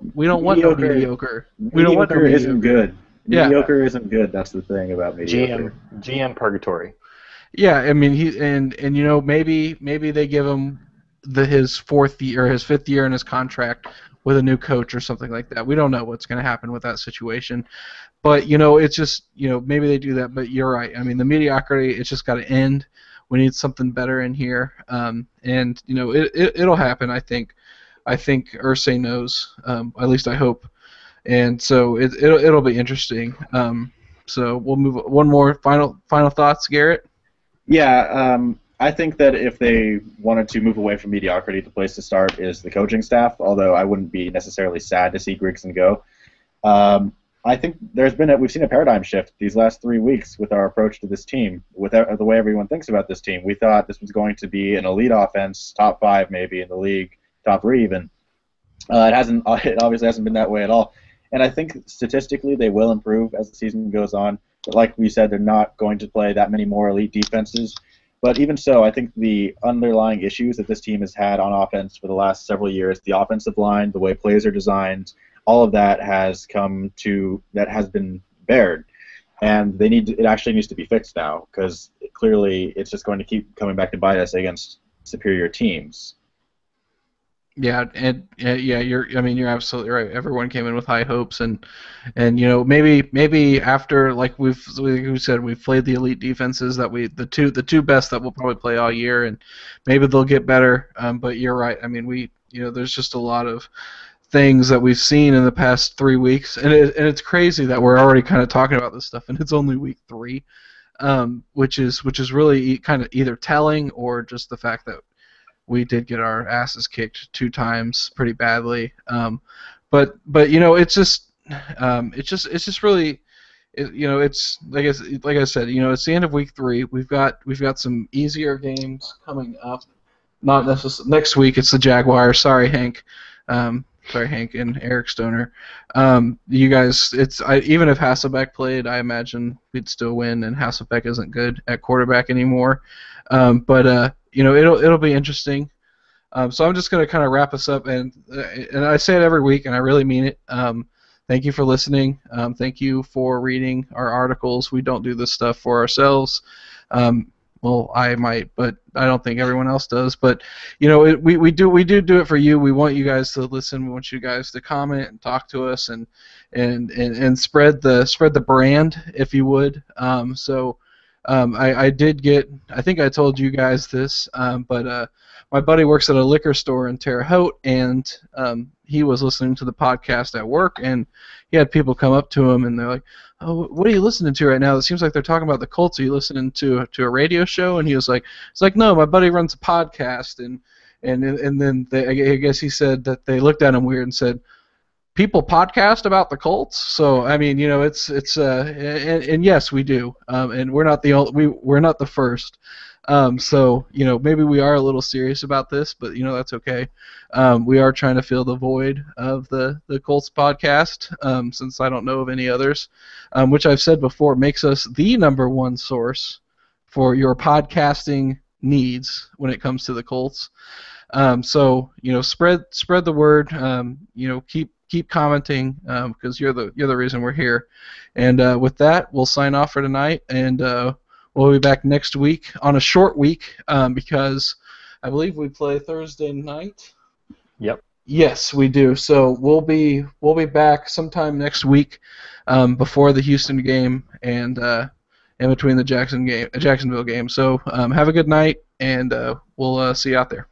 mediocre. We don't want no mediocre. Isn't good. Mediocre isn't good. That's the thing about mediocre. GM purgatory. Yeah, I mean maybe they give him his fourth year or his fifth year in his contract with a new coach or something like that. We don't know what's going to happen with that situation, but it's just maybe they do that. But you're right. I mean the mediocrity, it's just got to end. We need something better in here, and it'll happen. I think Irsay knows. At least I hope. And so it'll be interesting. So we'll move. One more final thoughts, Garrett. Yeah, I think that if they wanted to move away from mediocrity, the place to start is the coaching staff. Although I wouldn't be necessarily sad to see Grigson go. I think we've seen a paradigm shift these last 3 weeks with our approach to this team, with the way everyone thinks about this team. We thought this was going to be an elite offense, top 5 maybe in the league, top 3 even. It obviously hasn't been that way at all. And I think statistically they will improve as the season goes on. But like we said, they're not going to play that many more elite defenses. But even so, I think the underlying issues that this team has had on offense for the last several years, the offensive line, the way plays are designed, all of that has been bared. And it actually needs to be fixed now, because clearly it's just going to keep coming back to bite us against superior teams. Yeah, and yeah, you're absolutely right. Everyone came in with high hopes, and maybe after like we said we've played the elite defenses that the two best that we'll probably play all year, and maybe they'll get better. But you're right. I mean, there's just a lot of things that we've seen in the past 3 weeks, and it's crazy that we're already kind of talking about this stuff, and it's only week 3, which is really kind of either telling or just the fact that we did get our asses kicked 2 times pretty badly. But it's just really, it's like I said, it's the end of week 3. We've got some easier games coming up. Not necessarily next week. It's the Jaguars. Sorry, Hank and Eric Stoner. You guys, even if Hasselbeck played, I imagine we'd still win, and Hasselbeck isn't good at quarterback anymore. But it'll be interesting. So I'm just going to kind of wrap us up, and I say it every week, and I really mean it. Thank you for listening. Thank you for reading our articles. We don't do this stuff for ourselves. Well, I might, but I don't think everyone else does. But we do it for you. We want you guys to listen. We want you guys to comment and talk to us and spread the brand, if you would. I did get. I think I told you guys this, but my buddy works at a liquor store in Terre Haute, and he was listening to the podcast at work, and he had people come up to him, and they're like, "Oh, what are you listening to right now? It seems like they're talking about the Colts. Are you listening to a radio show?" And he was like, "It's like, no, my buddy runs a podcast." And then I guess he said that they looked at him weird and said, "People podcast about the Colts?" So I mean, and yes, we do, and we're not we're not the first. So maybe we are a little serious about this, but that's okay. We are trying to fill the void of the Colts podcast, since I don't know of any others, which I've said before makes us the number one source for your podcasting needs when it comes to the Colts. So spread the word. Keep commenting, because you're the reason we're here. And with that, we'll sign off for tonight, and we'll be back next week on a short week, because I believe we play Thursday night. Yep. Yes, we do. So we'll be back sometime next week, before the Houston game and in between the Jacksonville game. So have a good night, and we'll see you out there.